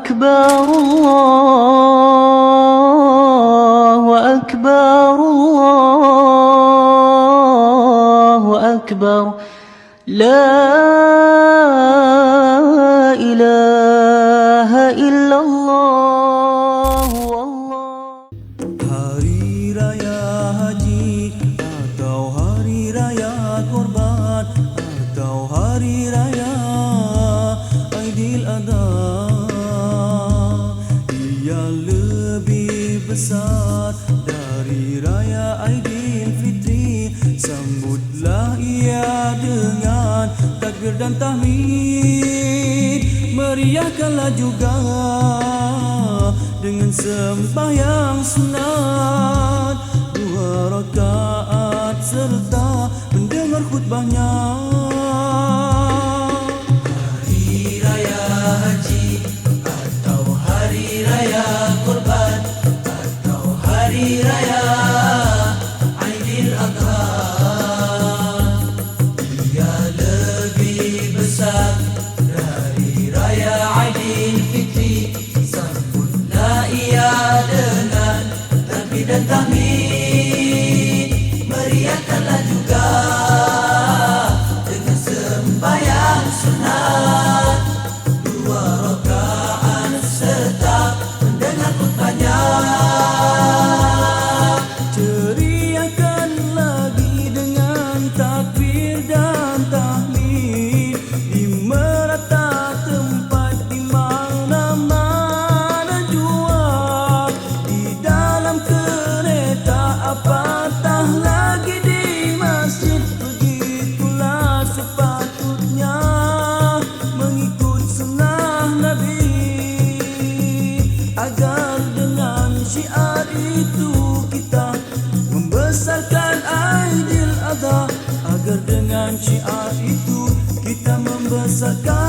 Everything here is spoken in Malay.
أكبر الله أكبر الله أكبر لا إله إلا الله والله. Hari Raya Haji atau Hari Raya Korban atau Hari Raya Aidil Adha, ia lebih besar dari Raya Aidil Fitri. Sambutlah ia dengan takbir dan tahmid, meriahkanlah juga dengan sembahyang sunat 2 rakaat serta mendengar khutbahnya. Hari Raya Haji atau Hari Raya Korban atau Hari Raya Aidil Adha, ia lebih besar dari Raya Aidil Fitri. Ia dengan takbir dan tahmid, meriahkanlah juga dengan sembahyang sunat 2 rakaat serta mendengar khutbahnya. Ceriakan lagi dengan takbir dan tahmid di merata tempat di mana-mana. Apatah lagi di masjid, begitulah sepatutnya mengikut sunnah Nabi. Agar dengan syiar itu kita membesarkan Aidil Adha, agar dengan syiar itu kita membesarkan